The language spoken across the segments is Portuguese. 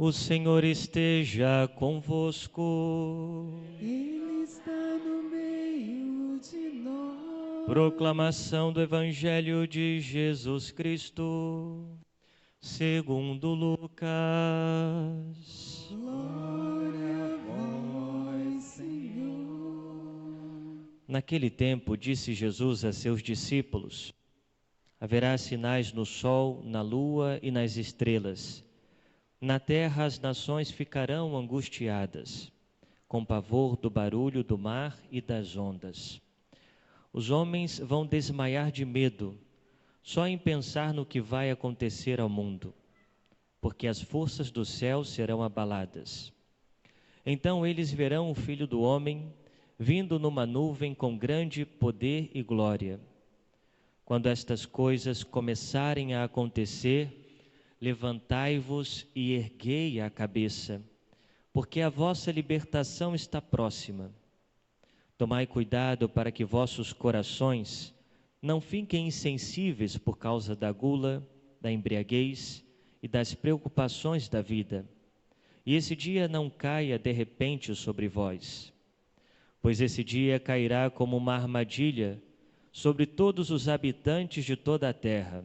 O Senhor esteja convosco. Ele está no meio de nós. Proclamação do Evangelho de Jesus Cristo, segundo Lucas. Glória a vós, Senhor. Naquele tempo, disse Jesus a seus discípulos: haverá sinais no sol, na lua e nas estrelas. Na terra as nações ficarão angustiadas, com pavor do barulho do mar e das ondas. Os homens vão desmaiar de medo, só em pensar no que vai acontecer ao mundo, porque as forças do céu serão abaladas. Então eles verão o Filho do Homem vindo numa nuvem com grande poder e glória. Quando estas coisas começarem a acontecer, levantai-vos e erguei a cabeça, porque a vossa libertação está próxima. Tomai cuidado para que vossos corações não fiquem insensíveis por causa da gula, da embriaguez e das preocupações da vida, e esse dia não caia de repente sobre vós, pois esse dia cairá como uma armadilha sobre todos os habitantes de toda a terra.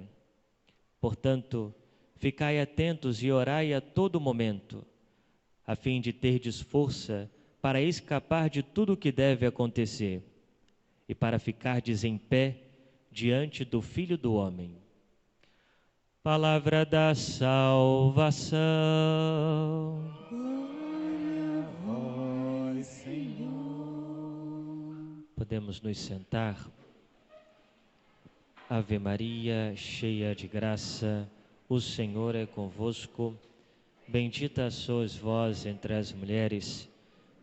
Portanto, ficai atentos e orai a todo momento, a fim de terdes força para escapar de tudo o que deve acontecer e para ficardes em pé diante do Filho do Homem. Palavra da salvação. Glória a vós, Senhor. Podemos nos sentar. Ave Maria, cheia de graça, o Senhor é convosco. Bendita sois vós entre as mulheres,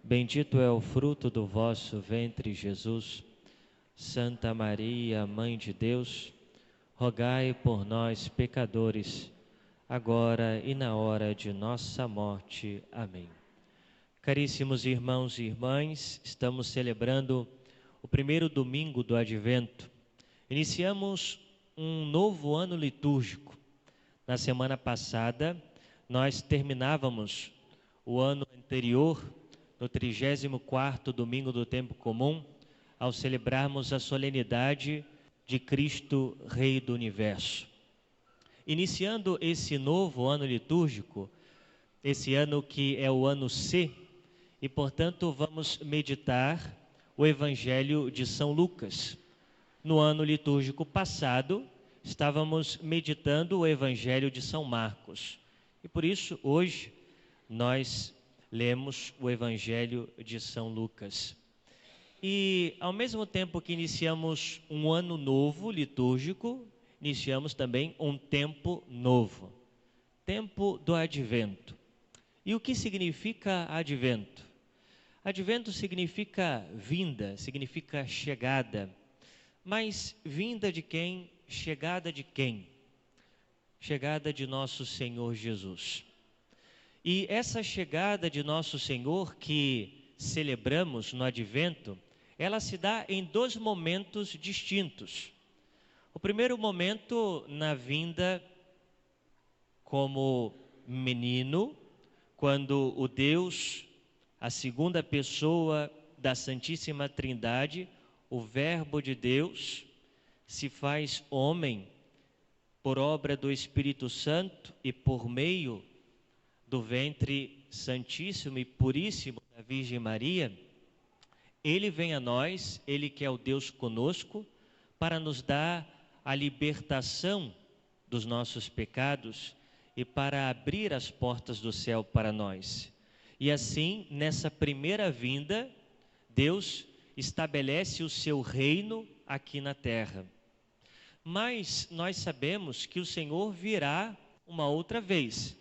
bendito é o fruto do vosso ventre, Jesus. Santa Maria, Mãe de Deus, rogai por nós, pecadores, agora e na hora de nossa morte. Amém. Caríssimos irmãos e irmãs, estamos celebrando o primeiro domingo do Advento. Iniciamos um novo ano litúrgico. Na semana passada, nós terminávamos o ano anterior, no 34º domingo do tempo comum, ao celebrarmos a solenidade de Cristo, Rei do Universo. Iniciando esse novo ano litúrgico, esse ano que é o ano C, e portanto vamos meditar o Evangelho de São Lucas. No ano litúrgico passado, estávamos meditando o Evangelho de São Marcos. E por isso, hoje, nós lemos o Evangelho de São Lucas. E, ao mesmo tempo que iniciamos um ano novo litúrgico, iniciamos também um tempo novo. Tempo do Advento. E o que significa Advento? Advento significa vinda, significa chegada. Mas vinda de quem? Chegada de quem? Chegada de nosso Senhor Jesus. E essa chegada de nosso Senhor que celebramos no Advento, ela se dá em dois momentos distintos. O primeiro momento na vinda como menino, quando o Deus, a segunda pessoa da Santíssima Trindade, o Verbo de Deus, se faz homem por obra do Espírito Santo e por meio do ventre santíssimo e puríssimo da Virgem Maria. Ele vem a nós, Ele que é o Deus conosco, para nos dar a libertação dos nossos pecados e para abrir as portas do céu para nós. E assim, nessa primeira vinda, Deus estabelece o seu reino aqui na terra. Mas nós sabemos que o Senhor virá uma outra vez.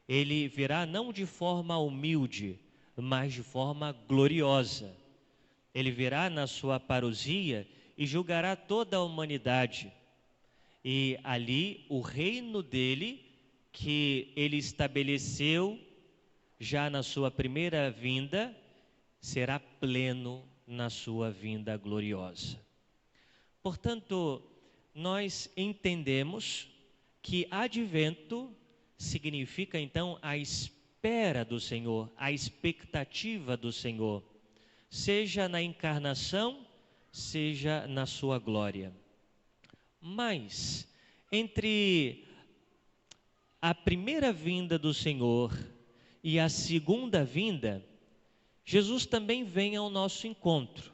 Ele virá não de forma humilde, mas de forma gloriosa. Ele virá na sua parousia e julgará toda a humanidade. E ali o reino dele, que ele estabeleceu já na sua primeira vinda, será pleno na sua vinda gloriosa. Portanto, nós entendemos que Advento significa então a espera do Senhor, a expectativa do Senhor, seja na encarnação, seja na sua glória. Mas, entre a primeira vinda do Senhor e a segunda vinda, Jesus também vem ao nosso encontro,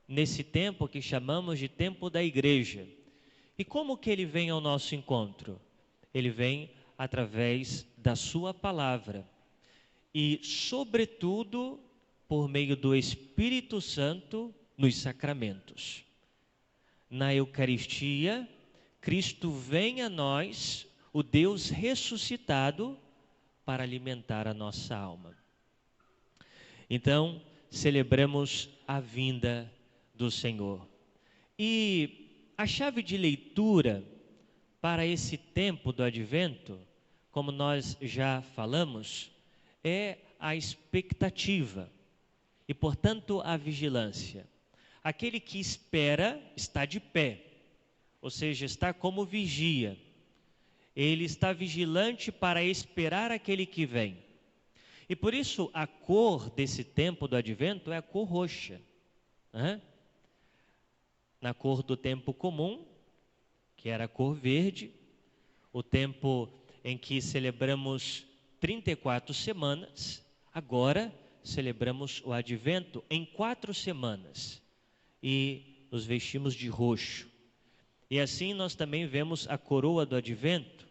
nesse tempo que chamamos de tempo da igreja. E como que ele vem ao nosso encontro? Ele vem através da sua palavra e, sobretudo, por meio do Espírito Santo nos sacramentos. Na Eucaristia, Cristo vem a nós, o Deus ressuscitado, para alimentar a nossa alma. Então, celebramos a vinda do Senhor. E a chave de leitura para esse tempo do Advento, como nós já falamos, é a expectativa e, portanto, a vigilância. Aquele que espera está de pé, ou seja, está como vigia. Ele está vigilante para esperar aquele que vem. E por isso a cor desse tempo do Advento é a cor roxa. Na cor do tempo comum, que era a cor verde, o tempo em que celebramos 34 semanas, agora celebramos o Advento em 4 semanas e nos vestimos de roxo. E assim nós também vemos a coroa do Advento,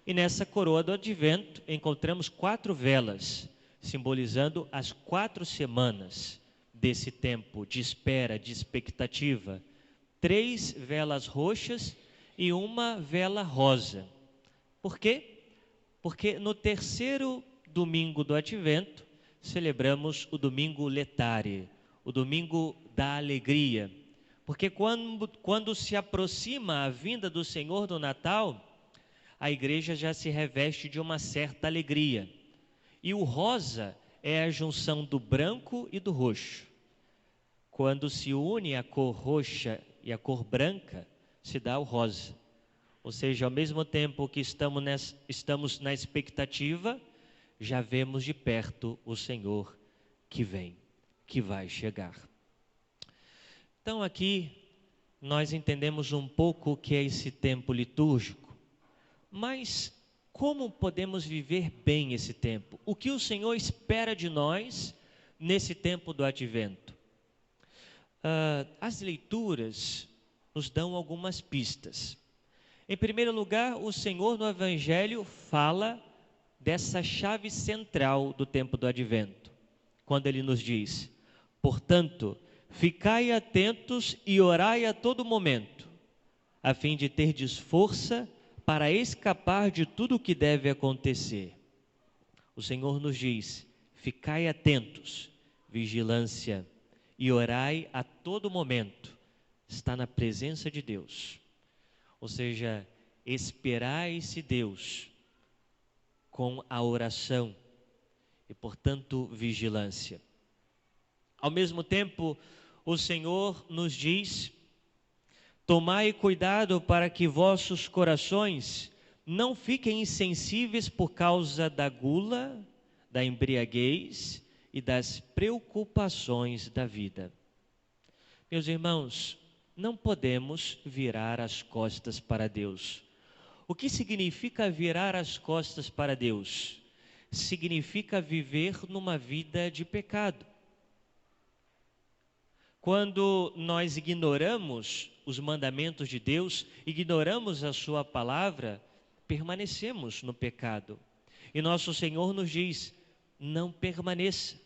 e nessa coroa do Advento encontramos 4 velas, simbolizando as 4 semanas desse tempo de espera, de expectativa. 3 velas roxas e 1 vela rosa. Por quê? Porque no terceiro domingo do Advento, celebramos o domingo letare, o domingo da alegria. Porque quando se aproxima a vinda do Senhor do Natal, a igreja já se reveste de uma certa alegria. E o rosa é a junção do branco e do roxo. Quando se une a cor roxa e a cor branca, se dá o rosa. Ou seja, ao mesmo tempo que estamos na expectativa, já vemos de perto o Senhor que vem, que vai chegar. Então aqui nós entendemos um pouco o que é esse tempo litúrgico, mas como podemos viver bem esse tempo? O que o Senhor espera de nós nesse tempo do Advento? As leituras nos dão algumas pistas. Em primeiro lugar, o Senhor no Evangelho fala dessa chave central do tempo do Advento, quando Ele nos diz: portanto, ficai atentos e orai a todo momento, a fim de terdes força para escapar de tudo o que deve acontecer. O Senhor nos diz: ficai atentos, vigilância, e orai a todo momento. Está na presença de Deus. Ou seja, esperai-se Deus com a oração e, portanto, vigilância. Ao mesmo tempo, o Senhor nos diz: tomai cuidado para que vossos corações não fiquem insensíveis por causa da gula, da embriaguez e das preocupações da vida. Meus irmãos, não podemos virar as costas para Deus. O que significa virar as costas para Deus? Significa viver numa vida de pecado. Quando nós ignoramos os mandamentos de Deus, ignoramos a sua palavra, permanecemos no pecado. E nosso Senhor nos diz: não permaneça,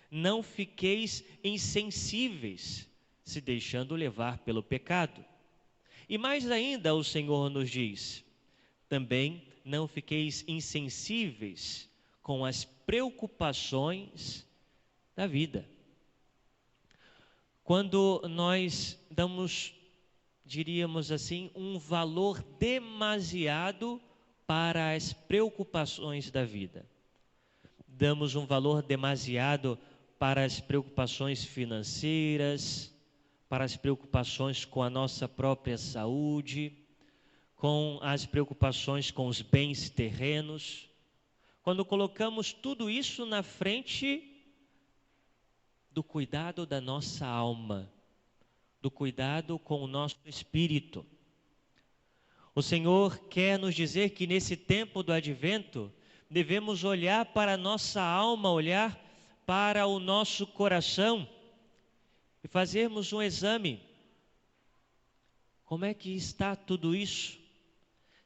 não fiqueis insensíveis, se deixando levar pelo pecado. E mais ainda o Senhor nos diz: também não fiqueis insensíveis com as preocupações da vida. Quando nós damos, diríamos assim, um valor demasiado para as preocupações da vida, damos um valor demasiado para as preocupações financeiras, para as preocupações com a nossa própria saúde, com as preocupações com os bens terrenos, quando colocamos tudo isso na frente do cuidado da nossa alma, do cuidado com o nosso espírito. O Senhor quer nos dizer que nesse tempo do advento, devemos olhar para a nossa alma, olhar para o nosso coração e fazermos um exame. Como é que está tudo isso?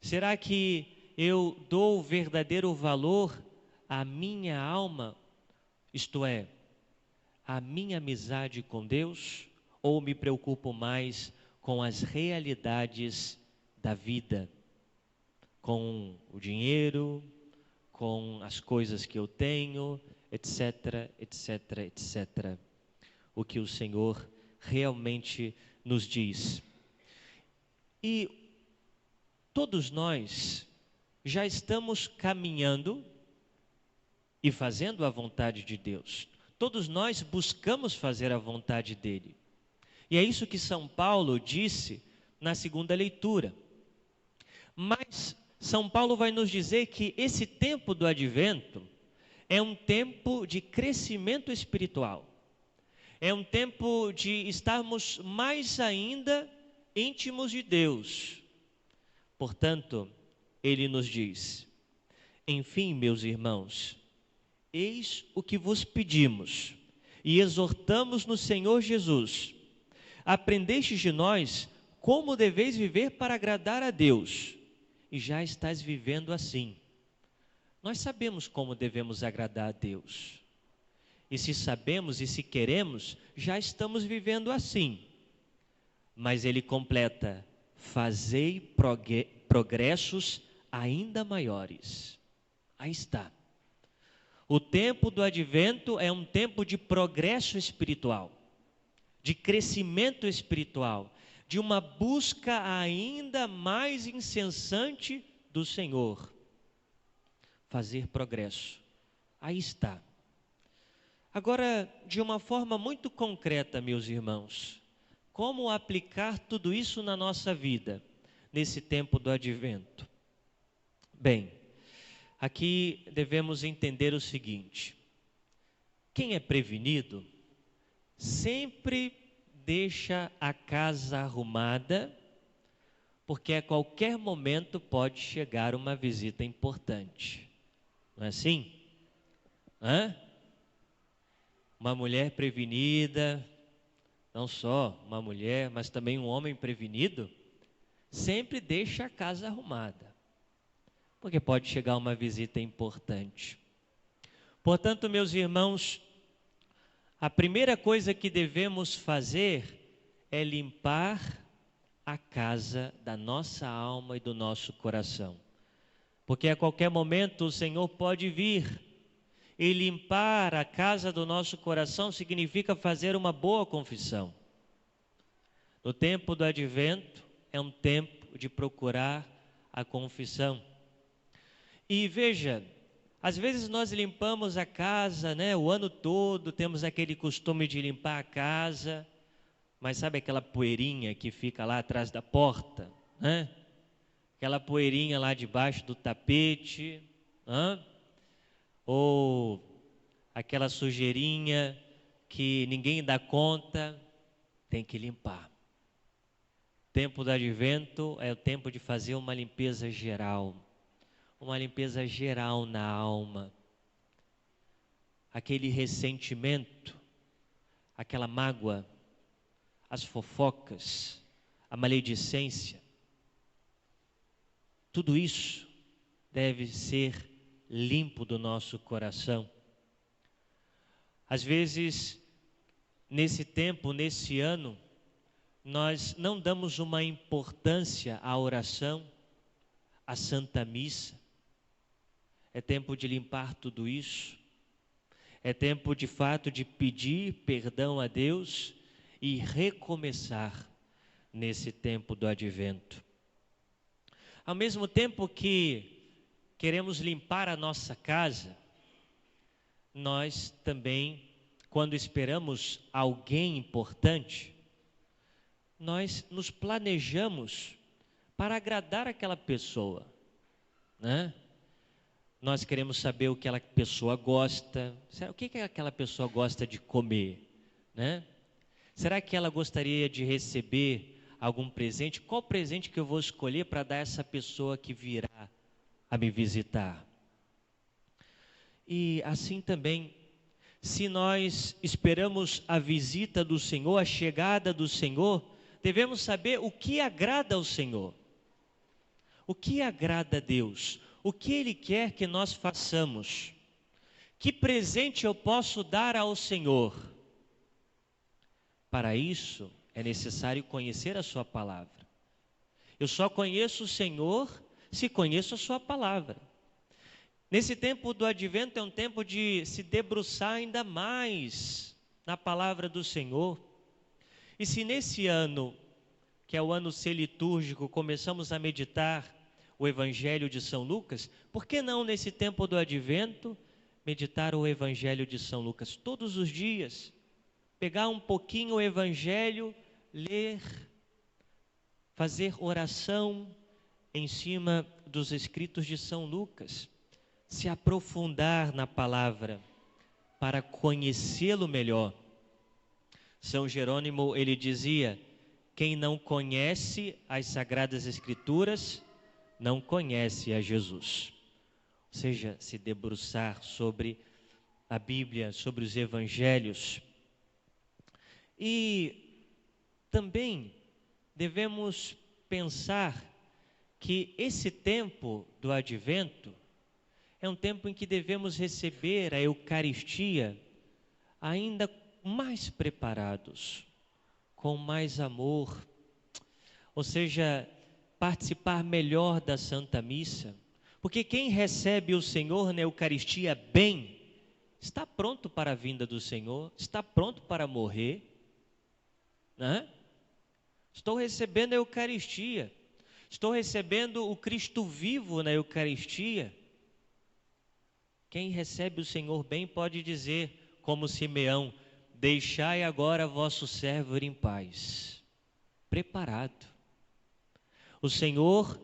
Será que eu dou verdadeiro valor à minha alma, isto é, à minha amizade com Deus, ou me preocupo mais com as realidades da vida, com o dinheiro, com as coisas que eu tenho, etc, etc, etc. O que o Senhor realmente nos diz. E todos nós já estamos caminhando e fazendo a vontade de Deus. Todos nós buscamos fazer a vontade dele. E é isso que São Paulo disse na segunda leitura. Mas São Paulo vai nos dizer que esse tempo do advento é um tempo de crescimento espiritual. É um tempo de estarmos mais ainda íntimos de Deus. Portanto, ele nos diz: enfim, meus irmãos, eis o que vos pedimos e exortamos no Senhor Jesus. Aprendestes de nós como deveis viver para agradar a Deus, e já estáis vivendo assim. Nós sabemos como devemos agradar a Deus. E se sabemos e se queremos, já estamos vivendo assim. Mas ele completa: fazei progressos ainda maiores. Aí está. O tempo do advento é um tempo de progresso espiritual, de crescimento espiritual, de uma busca ainda mais incessante do Senhor. Fazer progresso. Aí está. Agora, de uma forma muito concreta, meus irmãos, como aplicar tudo isso na nossa vida, nesse tempo do advento? Bem, aqui devemos entender o seguinte: quem é prevenido sempre deixa a casa arrumada, porque a qualquer momento pode chegar uma visita importante. Não é assim? Uma mulher prevenida, não só uma mulher, mas também um homem prevenido, sempre deixa a casa arrumada, porque pode chegar uma visita importante. Portanto, meus irmãos, a primeira coisa que devemos fazer é limpar a casa da nossa alma e do nosso coração. Porque a qualquer momento o Senhor pode vir, e limpar a casa do nosso coração significa fazer uma boa confissão. No tempo do advento é um tempo de procurar a confissão. E veja, às vezes nós limpamos a casa, o ano todo, temos aquele costume de limpar a casa, mas sabe aquela poeirinha que fica lá atrás da porta, Aquela poeirinha lá debaixo do tapete, ou aquela sujeirinha que ninguém dá conta, tem que limpar. O tempo do advento é o tempo de fazer uma limpeza geral na alma. Aquele ressentimento, aquela mágoa, as fofocas, a maledicência, tudo isso deve ser limpo do nosso coração. Às vezes, nesse tempo, nesse ano, nós não damos uma importância à oração, à Santa Missa. É tempo de limpar tudo isso. É tempo, de fato, de pedir perdão a Deus e recomeçar nesse tempo do advento. Ao mesmo tempo que queremos limpar a nossa casa, nós também, quando esperamos alguém importante, nós nos planejamos para agradar aquela pessoa, né? Nós queremos saber o que aquela pessoa gosta. O que aquela pessoa gosta de comer, né? Será que ela gostaria de receber algum presente? Qual presente que eu vou escolher para dar a essa pessoa que virá a me visitar? E assim também, se nós esperamos a visita do Senhor, a chegada do Senhor, devemos saber o que agrada ao Senhor. O que agrada a Deus? O que Ele quer que nós façamos? Que presente eu posso dar ao Senhor? Para isso, é necessário conhecer a sua palavra. Eu só conheço o Senhor se conheço a sua palavra. Nesse tempo do advento é um tempo de se debruçar ainda mais na palavra do Senhor. E se nesse ano, que é o ano selitúrgico, começamos a meditar o Evangelho de São Lucas, por que não nesse tempo do advento meditar o Evangelho de São Lucas todos os dias? Pegar um pouquinho o Evangelho, ler, fazer oração em cima dos escritos de São Lucas, se aprofundar na palavra para conhecê-lo melhor. São Jerônimo, ele dizia: quem não conhece as Sagradas Escrituras, não conhece a Jesus. Ou seja, se debruçar sobre a Bíblia, sobre os Evangelhos. E também devemos pensar que esse tempo do advento é um tempo em que devemos receber a Eucaristia ainda mais preparados, com mais amor, ou seja, participar melhor da Santa Missa, porque quem recebe o Senhor na Eucaristia bem, está pronto para a vinda do Senhor, está pronto para morrer, né? Estou recebendo a Eucaristia, estou recebendo o Cristo vivo na Eucaristia. Quem recebe o Senhor bem pode dizer, como Simeão: deixai agora vosso servo ir em paz. Preparado. O Senhor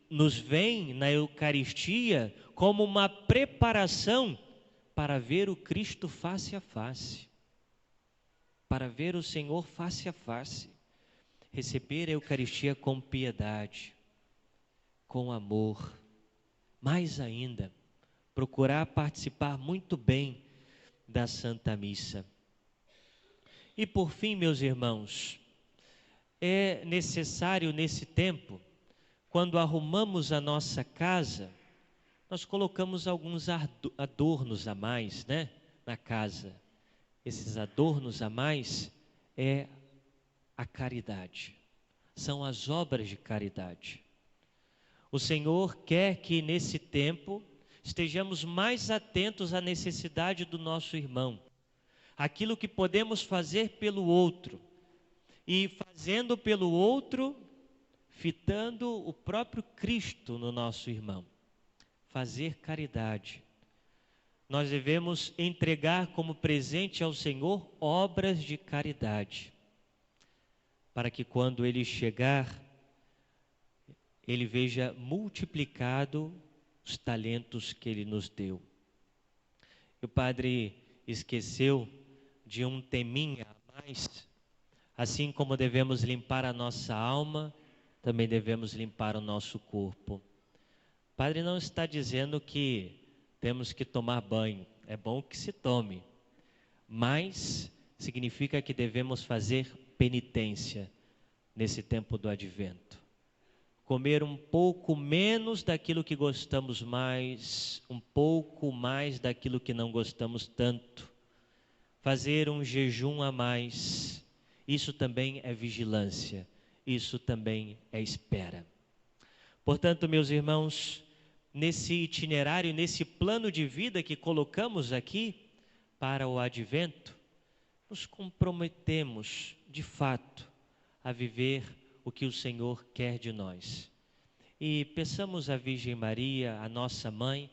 nos vem na Eucaristia como uma preparação para ver o Cristo face a face, para ver o Senhor face a face, receber a Eucaristia com piedade, com amor, mais ainda, procurar participar muito bem da Santa Missa. E por fim, meus irmãos, é necessário nesse tempo, quando arrumamos a nossa casa, nós colocamos alguns adornos a mais, né, na casa. Esses adornos a mais é a caridade, são as obras de caridade. O Senhor quer que nesse tempo estejamos mais atentos à necessidade do nosso irmão, aquilo que podemos fazer pelo outro, e fazendo pelo outro, fitando o próprio Cristo no nosso irmão. Fazer caridade. Nós devemos entregar como presente ao Senhor obras de caridade, para que quando Ele chegar, Ele veja multiplicado os talentos que Ele nos deu. E o padre esqueceu de um teminha a mais. Assim como devemos limpar a nossa alma, também devemos limpar o nosso corpo. O padre não está dizendo que temos que tomar banho, é bom que se tome, mas significa que devemos fazer penitência nesse tempo do advento. Comer um pouco menos daquilo que gostamos mais, um pouco mais daquilo que não gostamos tanto. Fazer um jejum a mais, isso também é vigilância, isso também é espera. Portanto, meus irmãos, nesse itinerário, nesse plano de vida que colocamos aqui para o advento, nos comprometemos, de fato, a viver o que o Senhor quer de nós. E peçamos à Virgem Maria, a nossa mãe,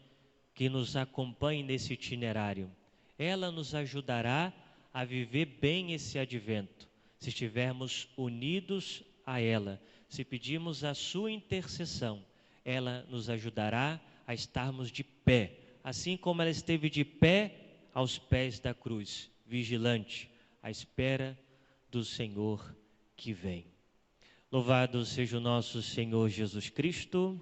que nos acompanhe nesse itinerário. Ela nos ajudará a viver bem esse advento, se estivermos unidos a ela, se pedirmos a sua intercessão, ela nos ajudará a estarmos de pé, assim como ela esteve de pé aos pés da cruz, vigilante, à espera do Senhor que vem. Louvado seja o nosso Senhor Jesus Cristo.